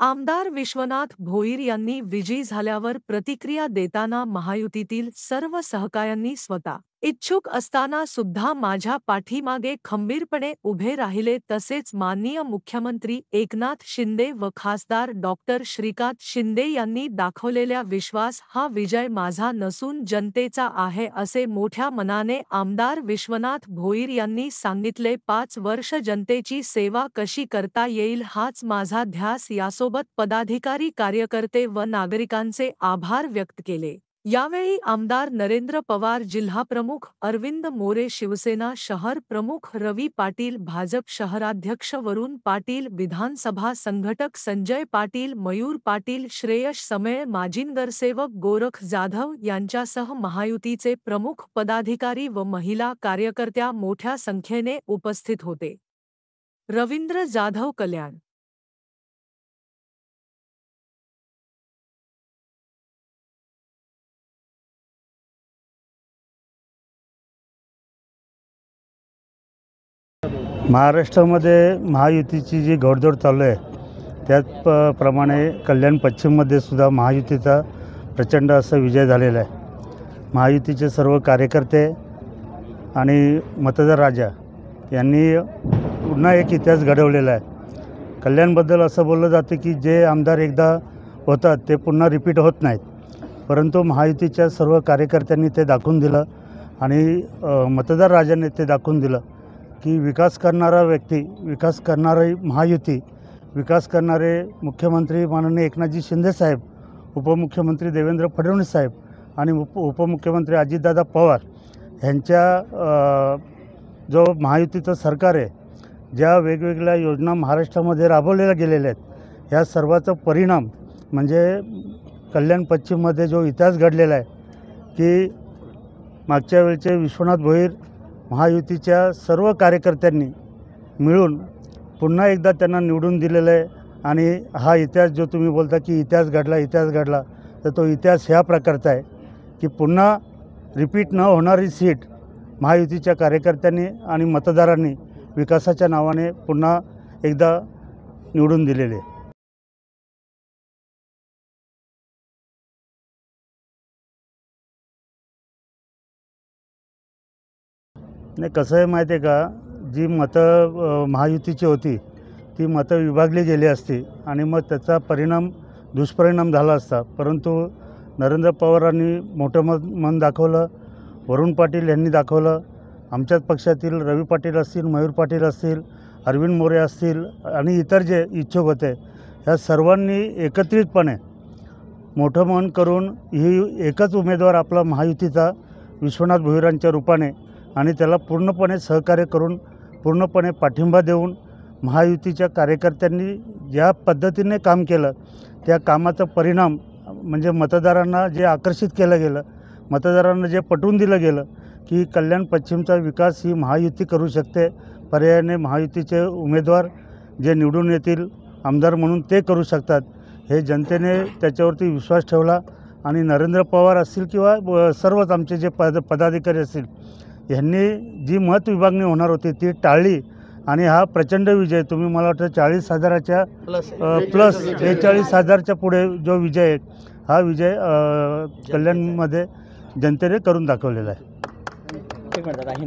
आमदार विश्वनाथ भोईर यांनी विजयी झाल्यावर प्रतिक्रिया देताना महायुतीतील सर्व सहकाऱ्यांनी स्वतः इच्छुक असताना सुद्धा माझ्या पाठीमागे खंबीरपणे उभे राहिले, तसेच माननीय मुख्यमंत्री एकनाथ शिंदे व खासदार डॉक्टर श्रीकांत शिंदे यांनी दाखवलेल्या विश्वास हा विजय माझा नसून जनतेचा आहे, असे मोठ्या मनाने आमदार विश्वनाथ भोईर यांनी सांगितले। 5 वर्ष जनतेची सेवा कशी करता येईल हाच माझा ध्यास। यासोबत पदाधिकारी, कार्यकर्ते व नागरिकांचे आभार व्यक्त केले। यावेळी आमदार नरेंद्र पवार, जिल्हाप्रमुख अरविंद मोरे, शिवसेना शहर प्रमुख रवी पाटील, भाजप शहराध्यक्ष वरुण पाटील, विधानसभा संघटक संजय पाटील, मयूर पाटील, श्रेयश समेळ, माजी नगरसेवक गोरख जाधव यांच्यासह महायुतीचे प्रमुख पदाधिकारी व महिला कार्यकर्त्या मोठ्या संख्येने उपस्थित होते। रवींद्र जाधव, कल्याण। महाराष्ट्रामध्ये महायुतीची जी घोडदौड चालू आहे त्याप्रमाणे कल्याण पश्चिममध्ये सुद्धा महायुतीचा प्रचंड असा विजय झालेला आहे। महायुतीचे सर्व कार्यकर्ते आणि मतदार राजा यांनी पुन्हा एक इतिहास घडवलेला आहे। कल्याणबद्दल असं बोललं जातं की जे आमदार एकदा होतात ते पुन्हा रिपीट होत नाहीत, परंतु महायुतीच्या सर्व कार्यकर्त्यांनी ते दाखवून दिलं आणि मतदार राजाने ते दाखवून दिलं की विकास करणारा व्यक्ती, विकास करणारी महायुती, विकास करणारे मुख्यमंत्री माननीय एकनाथजी शिंदे साहेब, उपमुख्यमंत्री देवेंद्र फडणवीस साहेब आणि उपमुख्यमंत्री अजितदादा पवार यांच्या जो महायुतीचं सरकार आहे, ज्या वेगवेगळ्या योजना महाराष्ट्रामध्ये राबवलेल्या गेलेल्या आहेत, ह्या सर्वाचा परिणाम म्हणजे कल्याण पश्चिममध्ये जो इतिहास घडलेला आहे की मागच्या वेळचे विश्वनाथ भोईर महायुतीच्या सर्व कार्यकर्त्यांनी मिळून पुन्हा एकदा त्यांना निवडून दिलेलं आहे। आणि हा इतिहास जो तुम्ही बोलता की इतिहास घडला, तर तो इतिहास ह्या प्रकारचा आहे की पुन्हा रिपीट न होणारी सीट महायुतीच्या कार्यकर्त्यांनी आणि मतदारांनी विकासाच्या नावाने पुन्हा एकदा निवडून दिलेले आहे। नाही, कसं आहे माहिती आहे का, जी मतं महायुतीची होती ती मतं विभागली गेली असती आणि मग त्याचा दुष्परिणाम झाला असता, परंतु नरेंद्र पवारांनी मोठं मन दाखवलं, वरुण पाटील यांनी दाखवलं, आमच्याच पक्षातील रवी पाटील असतील, मयूर पाटील असतील, अरविंद मोरे असतील आणि इतर जे इच्छुक होते, ह्या सर्वांनी एकत्रितपणे मोठं मन करून ही एकच उमेदवार आपला महायुतीचा विश्वनाथ भोईरांच्या रूपाने आणि त्याला पूर्णपणे सहकार्य करून पूर्णपणे पाठिंबा देऊन महायुतीच्या कार्यकर्त्यांनी ज्या पद्धतीने काम केलं त्या कामाचा परिणाम म्हणजे मतदारांना जे आकर्षित केलं गेलं, मतदारांना जे पटवून दिलं गेलं की कल्याण पश्चिमचा विकास ही महायुती करू शकते, पर्यायाने महायुतीचे उमेदवार जे निवडून येतील आमदार म्हणून ते करू शकतात, हे जनतेने त्याच्यावरती विश्वास ठेवला। आणि नरेंद्र पवार असतील किंवा सर्वच आमचे जे पदाधिकारी असतील यांनी जी मत विभागणी होणार होती ती टाळली आणि हा प्रचंड विजय, तुम्ही मला वाटतं 40,000च्या प्लस 42,000च्या पुढे जो विजय आहे, हा विजय कल्याणमध्ये जनतेने करून दाखवलेला आहे।